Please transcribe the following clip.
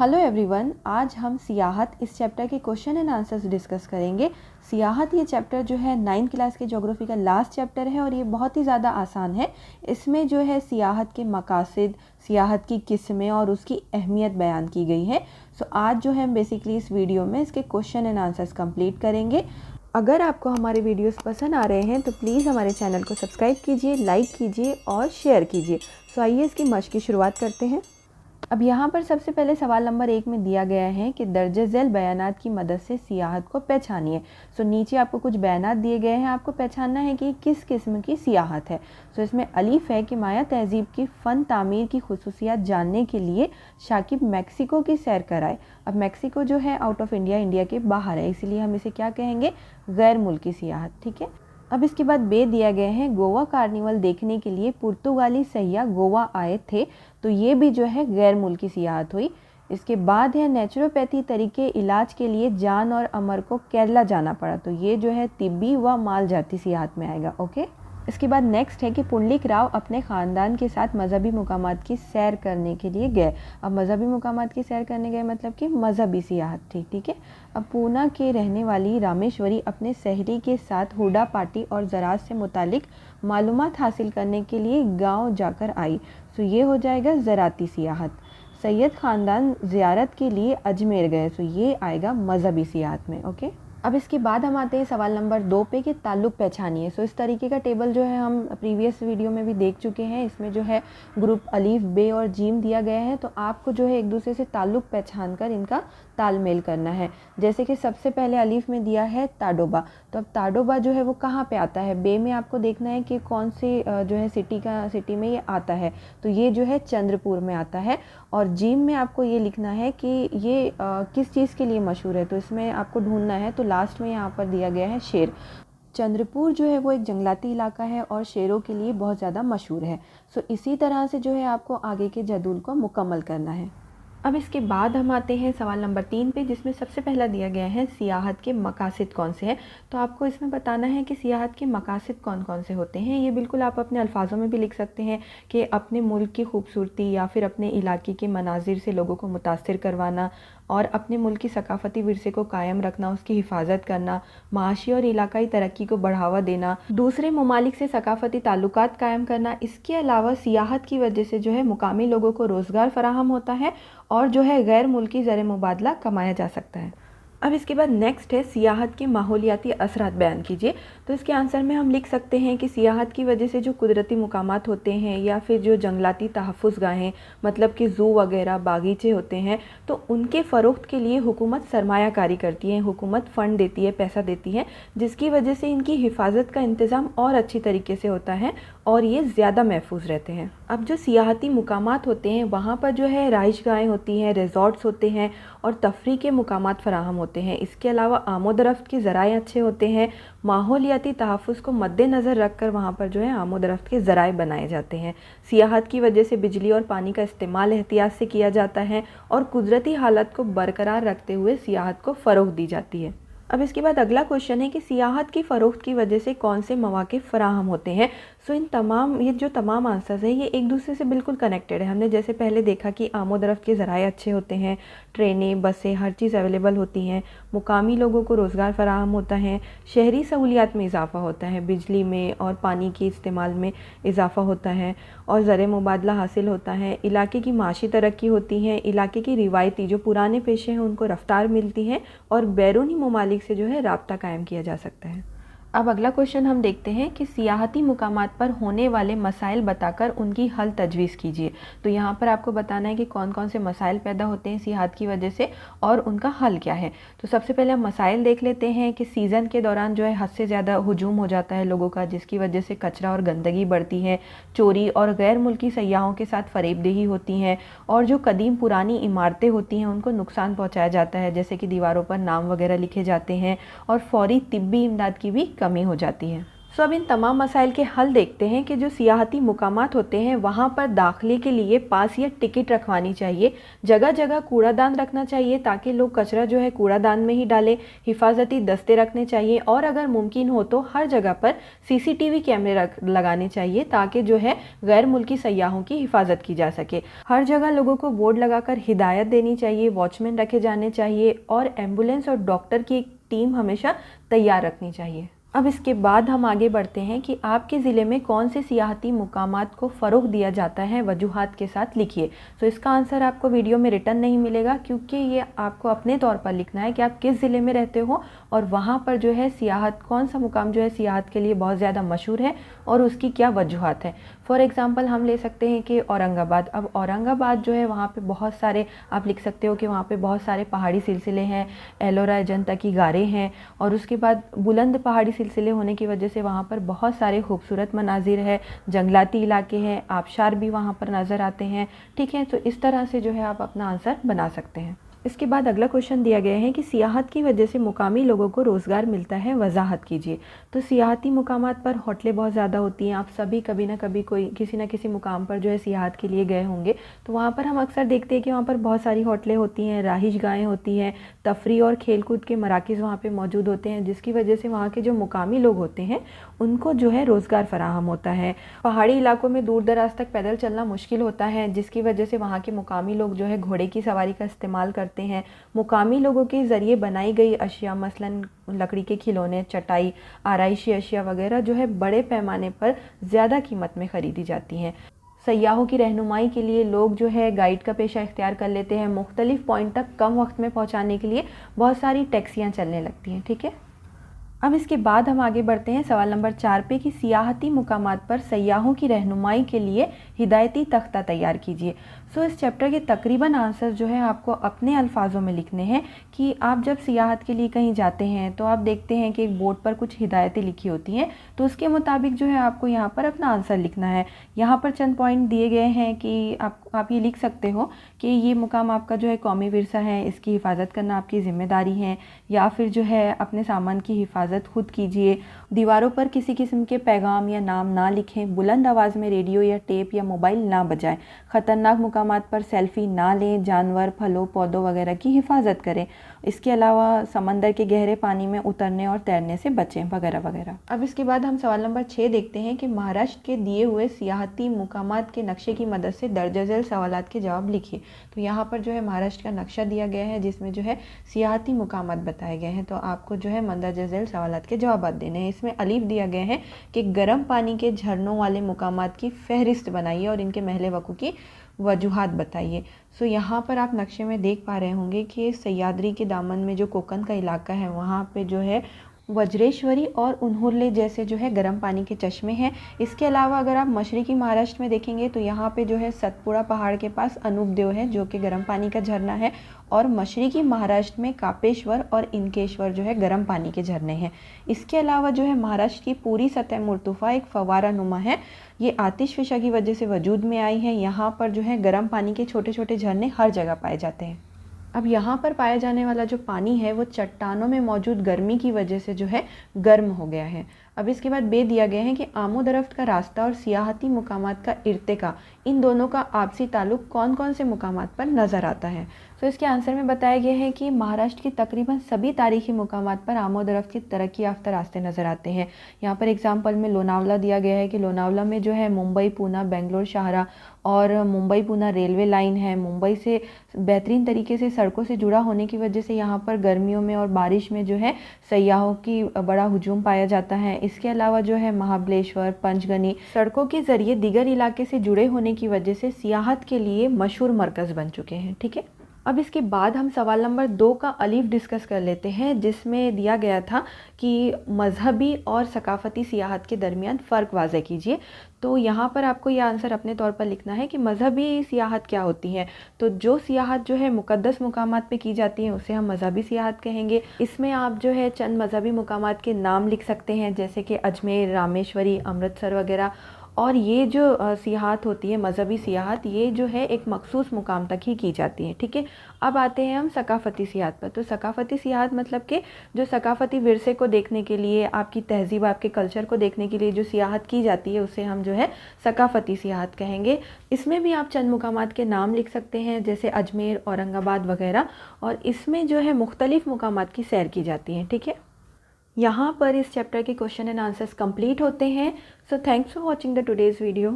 Hello everyone, आज हम सियाहत इस चैप्टर के क्वेश्चन एंड आंसर्स डिस्कस करेंगे। सियाहत ये चैप्टर जो है 9th क्लास के ज्योग्राफी का लास्ट चैप्टर है और ये बहुत ही ज़्यादा आसान है। इसमें जो है सियाहत के मकासद, सियाहत की किस्में और उसकी अहमियत बयान की गई है। सो आज जो है हम बेसिकली इस वीडियो में इसके क्वेश्चन एंड आंसर्स कंप्लीट करेंगे। अगर आपको हमारे वीडियोस पसंद आ रहे हैं तो प्लीज़ हमारे चैनल को सब्सक्राइब कीजिए, लाइक कीजिए और शेयर कीजिए। सो आइए इसकी मश्क की शुरुआत करते हैं। अब यहाँ पर सबसे पहले सवाल नंबर 1 में दिया गया है कि दर्ज झैल बयानात की मदद से सियाहत को पहचानिए। सो नीचे आपको कुछ बयानात दिए गए हैं, आपको पहचानना है कि किस किस्म की सियाहत है। सो इसमें अलीफ है कि माया तहजीब की फ़न तामीर की खुसूसियात जानने के लिए शाकिब मेक्सिको की सैर कराए। अब मेक्सिको जो है आउट ऑफ इंडिया, इंडिया के बाहर है, इसीलिए हम इसे क्या कहेंगे, गैर मुल्की सियाहत। ठीक है। अब इसके बाद बे दिया गया है गोवा कार्निवल देखने के लिए पुर्तगाली सैयाह गोवा आए थे, तो ये भी जो है गैर मुल्की सियाहत हुई। इसके बाद है नेचुरोपैथी तरीके इलाज के लिए जान और अमर को केरला जाना पड़ा, तो ये जो है तिब्बी व माल जाती सियाहत में आएगा। ओके। इसके बाद नेक्स्ट है कि पुंडलिक राव अपने ख़ानदान के साथ मजहबी मुकामात की सैर करने के लिए गए। अब मजहबी मुकामात की सैर करने गए मतलब कि मजहबी सियाहत थी। ठीक है। अब पूना के रहने वाली रामेश्वरी अपने सहरी के साथ हुडा पार्टी और ज़राअत से मुतालिक मालूमात हासिल करने के लिए गांव जाकर आई। तो ये हो जाएगा ज़राती सियाहत। सैयद ख़ानदान ज़ियारत के लिए अजमेर गए, तो ये आएगा मजहबी सियाहत में। ओके। अब इसके बाद हम आते हैं सवाल नंबर 2 पे कि ताल्लुक़ पहचानिए। सो इस तरीके का टेबल जो है हम प्रीवियस वीडियो में भी देख चुके हैं। इसमें जो है ग्रुप अलीफ, बे और जीम दिया गया है, तो आपको जो है एक दूसरे से ताल्लुक़ पहचान कर इनका तालमेल करना है। जैसे कि सबसे पहले अलीफ में दिया है ताडोबा, तो अब ताडोबा जो है वो कहाँ पे आता है। बे में आपको देखना है कि कौन से जो है सिटी में ये आता है, तो ये जो है चंद्रपुर में आता है। और जीम में आपको ये लिखना है कि ये किस चीज़ के लिए मशहूर है, तो इसमें आपको ढूंढना है। तो लास्ट में यहाँ पर दिया गया है शेर। चंद्रपुर जो है वो एक जंगलाती इलाका है और शेरों के लिए बहुत ज़्यादा मशहूर है। सो इसी तरह से जो है आपको आगे के जदूल को मुकम्मल करना है। अब इसके बाद हम आते हैं सवाल नंबर 3 पे, जिसमें सबसे पहला दिया गया है सियाहत के मकासद कौन से हैं। तो आपको इसमें बताना है कि सियाहत के मकासद कौन कौन से होते हैं। ये बिल्कुल आप अपने अल्फाजों में भी लिख सकते हैं कि अपने मुल्क की खूबसूरती या फिर अपने इलाके के मनाजिर से लोगों को मुतासिर करवाना और अपने मुल्क की सकाफ़ती विरसे को कायम रखना, उसकी हिफाजत करना, माशी और इलाकाई तरक्की को बढ़ावा देना, दूसरे ममालिक से सकाफ़ती ताल्लुकात कायम करना। इसके अलावा सियाहत की वजह से जो है मुकामी लोगों को रोज़गार फराहम होता है और जो है गैर मुल्की ज़र मुबादला कमाया जा सकता है। अब इसके बाद नेक्स्ट है सियाहत के माहौलियाती असरात बयान कीजिए। तो इसके आंसर में हम लिख सकते हैं कि सियाहत की वजह से जो कुदरती मुकामात होते हैं या फिर जो जंगलाती तहफ़्फ़ुज़गाहें मतलब कि ज़ू वगैरह बागीचे होते हैं, तो उनके फ़रोख्त के लिए हुकूमत सरमायाकारी करती है, हुकूमत फ़ंड देती है, पैसा देती है, जिसकी वजह से इनकी हिफाजत का इंतज़ाम और अच्छी तरीके से होता है और ये ज़्यादा महफूज रहते हैं। अब जो सियाहती मुकामात होते हैं वहाँ पर जो है रहाइशगाहें होती हैं, रिज़ॉर्ट्स होते हैं और तफरी के मुकामात फ़राहम होते हैं। इसके अलावा आमोदरफ्त के ज़राए अच्छे होते हैं। माहौलियाती तहफ़्फ़ुज़ को मद्देनज़र रख कर वहाँ पर जो है आमोदरफ्त के ज़राए बनाए जाते हैं। सियाहत की वजह से बिजली और पानी का इस्तेमाल एहतियात से किया जाता है और कुदरती हालत को बरकरार रखते हुए सियाहत को फ़रोग़ दी जाती है। अब इसके बाद अगला क्वेश्चन है कि सियाहत की फ़रोख्त की वजह से कौन से मौक़े फ़राहम होते हैं। सो ये जो तमाम आंसर्स हैं ये एक दूसरे से बिल्कुल कनेक्टेड है। हमने जैसे पहले देखा कि आमोदरफ्त के ज़राए अच्छे होते हैं, ट्रेनें, बसें, हर चीज़ अवेलेबल होती हैं, मुकामी लोगों को रोज़गार फराहम होता है, शहरी सहूलियात में इजाफ़ा होता है, बिजली में और पानी के इस्तेमाल में इजाफ़ा होता है और ज़र मुबादला हासिल होता है, इलाके की माशी तरक्की होती है, इलाके की रिवायती जो पुराने पेशे हैं उनको रफ्तार मिलती है और बैरूनी ममालिक से जो है राब्ता कायम किया जा सकता है। अब अगला क्वेश्चन हम देखते हैं कि सियाहती मुकामात पर होने वाले मसाइल बताकर उनकी हल तजवीज़ कीजिए। तो यहाँ पर आपको बताना है कि कौन कौन से मसाइल पैदा होते हैं सियाहत की वजह से और उनका हल क्या है। तो सबसे पहले हम मसाइल देख लेते हैं कि सीज़न के दौरान जो है हद से ज़्यादा हुजूम हो जाता है लोगों का, जिसकी वजह से कचरा और गंदगी बढ़ती है, चोरी और गैर मुल्की सयाहों के साथ फ़रेबदेही होती हैं और जो कदीम पुरानी इमारतें होती हैं उनको नुकसान पहुँचाया जाता है, जैसे कि दीवारों पर नाम वगैरह लिखे जाते हैं और फ़ौरी तिब्बी इमदाद की भी कमी हो जाती है। सो अब इन तमाम मसाइल के हल देखते हैं कि जो सियाहती मुकामात होते हैं वहाँ पर दाखिले के लिए पास या टिकट रखवानी चाहिए। जगह जगह कूड़ादान रखना चाहिए ताकि लोग कचरा जो है कूड़ादान में ही डालें। हिफाजती दस्ते रखने चाहिए और अगर मुमकिन हो तो हर जगह पर सीसीटीवी कैमरे लगाने चाहिए ताकि जो है गैर मुल्की सयाहों की हिफाजत की जा सके। हर जगह लोगों को बोर्ड लगाकर हिदायत देनी चाहिए, वॉचमैन रखे जाने चाहिए और एम्बुलेंस और डॉक्टर की एक टीम हमेशा तैयार रखनी चाहिए। अब इसके बाद हम आगे बढ़ते हैं कि आपके ज़िले में कौन से सियाहती मुकामात को फ़रोग़ दिया जाता है, वजूहात के साथ लिखिए। तो इसका आंसर आपको वीडियो में रिटर्न नहीं मिलेगा क्योंकि ये आपको अपने तौर पर लिखना है कि आप किस ज़िले में रहते हो और वहाँ पर जो है सियाहत, कौन सा मुकाम जो है सियाहत के लिए बहुत ज़्यादा मशहूर है और उसकी क्या वजूहात है। फॉर एग्ज़ाम्पल हम ले सकते हैं कि औरंगाबाद। अब औरंगाबाद जो है वहाँ पे बहुत सारे, आप लिख सकते हो कि वहाँ पे बहुत सारे पहाड़ी सिलसिले हैं, एलोरा अजंता की गारें हैं और उसके बाद बुलंद पहाड़ी सिलसिले होने की वजह से वहाँ पर बहुत सारे खूबसूरत मनाजिर है, जंगलाती इलाके हैं, आबशार भी वहाँ पर नज़र आते हैं। ठीक है, तो इस तरह से जो है आप अपना आंसर बना सकते हैं। इसके बाद अगला क्वेश्चन दिया गया है कि सियाहत की वजह से मुकामी लोगों को रोज़गार मिलता है, वजाहत कीजिए। तो सियाहती मुकामात पर होटलें बहुत ज़्यादा होती हैं। आप सभी कभी ना कभी कोई किसी न किसी मुकाम पर जो है सियाहत के लिए गए होंगे, तो वहाँ पर हम अक्सर देखते हैं कि वहाँ पर बहुत सारी होटलें होती हैं, राहिश गाहें होती हैं, तफरीह और खेल कूद के मराकज़ वहाँ पर मौजूद होते हैं, जिसकी वजह से वहाँ के जो मुकामी लोग होते हैं उनको जो है रोज़गार फराहम होता है। पहाड़ी इलाकों में दूर दराज तक पैदल चलना मुश्किल होता है, जिसकी वजह से वहाँ के मुकामी लोग जो है घोड़े की सवारी का इस्तेमाल करते हैं। मुकामी लोगों के ज़रिए बनाई गई अशिया, मसलन लकड़ी के खिलौने, चटाई, आराइशी अशिया वगैरह जो है बड़े पैमाने पर ज़्यादा कीमत में ख़रीदी जाती हैं। सयाहों की रहनुमाई के लिए लोग जो है गाइड का पेशा इख्तियार कर लेते हैं। मुख्तलिफ़ पॉइंट तक कम वक्त में पहुँचाने के लिए बहुत सारी टैक्सियाँ चलने लगती हैं। ठीक है, अब इसके बाद हम आगे बढ़ते हैं सवाल नंबर 4 पे कि सियाहती मुकामात पर सयाहों की रहनुमाई के लिए हिदायती तख्ता तैयार कीजिए। सो इस चैप्टर के तकरीबन आंसर जो है आपको अपने अल्फाजों में लिखने हैं कि आप जब सियाहत के लिए कहीं जाते हैं तो आप देखते हैं कि एक बोर्ड पर कुछ हिदायतें लिखी होती हैं, तो उसके मुताबिक जो है आपको यहाँ पर अपना आंसर लिखना है। यहाँ पर चंद पॉइंट दिए गए हैं कि आप ये लिख सकते हो कि ये मुकाम आपका जो है कौमी विरसा है, इसकी हिफाजत करना आपकी ज़िम्मेदारी है, या फिर जो है अपने सामान की हिफाजत खुद कीजिए। दीवारों पर किसी किस्म के पैगाम या नाम ना लिखें, बुलंद आवाज़ में रेडियो या टेप या मोबाइल ना बजाएं, ख़तरनाक मुकामात पर सेल्फ़ी ना लें, जानवर, फलों, पौधों वगैरह की हिफाजत करें। इसके अलावा समंदर के गहरे पानी में उतरने और तैरने से बचें वगैरह वगैरह। अब इसके बाद हम सवाल नंबर 6 देखते हैं कि महाराष्ट्र के दिए हुए सियाहती मुकामात के नक्शे की मदद से दर्ज झेल सवालात के जवाब लिखिए। तो यहाँ पर जो है महाराष्ट्र का नक्शा दिया गया है जिसमें जो है सियाहती मुकामात बताए गए हैं, तो आपको जो है मंदरजा झेल सवालात के जवाब देने हैं। इसमें अलीफ दिया गया है कि गर्म पानी के झरनों वाले मुकामात की फहरिस्त बनाइए और इनके महले वकू की वजूहात बताइए। सो यहाँ पर आप नक्शे में देख पा रहे होंगे कि सह्याद्री के दामन में जो कोकन का इलाका है वहाँ पे जो है वज्रेश्वरी और उन्होरले जैसे जो है गर्म पानी के चश्मे हैं। इसके अलावा अगर आप मशरकी महाराष्ट्र में देखेंगे तो यहाँ पे जो है सतपुड़ा पहाड़ के पास अनूपदेव है जो कि गर्म पानी का झरना है, और मशरकी महाराष्ट्र में कापेश्वर और इनकेश्वर जो है गर्म पानी के झरने हैं। इसके अलावा जो है महाराष्ट्र की पूरी सतह मुर्तफ़ा एक फवारा नुमा है, ये आतिशफ़िशा की वजह से वजूद में आई है। यहाँ पर जो है गर्म पानी के छोटे छोटे झरने हर जगह पाए जाते हैं। अब यहाँ पर पाया जाने वाला जो पानी है वो चट्टानों में मौजूद गर्मी की वजह से जो है गर्म हो गया है। अब इसके बाद बे दिया गया है कि आमो दरफ्त का रास्ता और सियाहती मुकामात का इर्तिका, इन दोनों का आपसी ताल्लुक़ कौन कौन से मुकामात पर नज़र आता है। तो इसके आंसर में बताया गया है कि महाराष्ट्र के तकरीबन सभी तारीखी मुकामात पर आमो दरफ्त के तरक्की याफ्ता रास्ते नज़र आते हैं। यहाँ पर एग्जाम्पल में लोनावला दिया गया है कि लोनावला में जो है मुंबई, पूना, बेंगलोर, शाहरा और मुंबई पूना रेलवे लाइन है। मुंबई से बेहतरीन तरीके से सड़कों से जुड़ा होने की वजह से यहाँ पर गर्मियों में और बारिश में जो है सयाहों की बड़ा हुजूम पाया जाता है। इसके अलावा जो है महाबलेश्वर, पंचगनी सड़कों के ज़रिए दीगर इलाके से जुड़े होने की वजह से सियाहत के लिए मशहूर मरकज़ बन चुके हैं। ठीक है, अब इसके बाद हम सवाल नंबर 2 का अलीफ डिस्कस कर लेते हैं, जिसमें दिया गया था कि मजहबी और सकाफ़ती सियाहत के दरमियान फ़र्क वाज़े कीजिए। तो यहाँ पर आपको यह आंसर अपने तौर पर लिखना है कि मजहबी सियाहत क्या होती है। तो जो सियाहत जो है मुक़द्दस मुकामात पे की जाती है उसे हम मजहबी सियाहत कहेंगे। इसमें आप जो है चंद मजहबी मुकामात के नाम लिख सकते हैं जैसे कि अजमेर, रामेश्वरी, अमृतसर वगैरह। और ये जो सियाहत होती है, मज़हबी सियाहत, ये जो है एक मखसूस मुकाम तक ही की जाती है। ठीक है, अब आते हैं हम सकाफ़ती सियाहत पर। तो सकाफ़ती सियाहत मतलब कि जो सकाफ़ती विरसे को देखने के लिए, आपकी तहज़ीब, आपके कल्चर को देखने के लिए जो सियाहत की जाती है, उसे हम जो है सकाफ़ती सियाहत कहेंगे। इसमें भी आप चंद मुकामात के नाम लिख सकते हैं, जैसे अजमेर, औरंगाबाद वगैरह, और इसमें जो है मुख्तलिफ़ मुकामात की सैर की जाती है। ठीक है, यहाँ पर इस चैप्टर के क्वेश्चन एंड आंसर्स कंप्लीट होते हैं। So thanks for watching the today's video.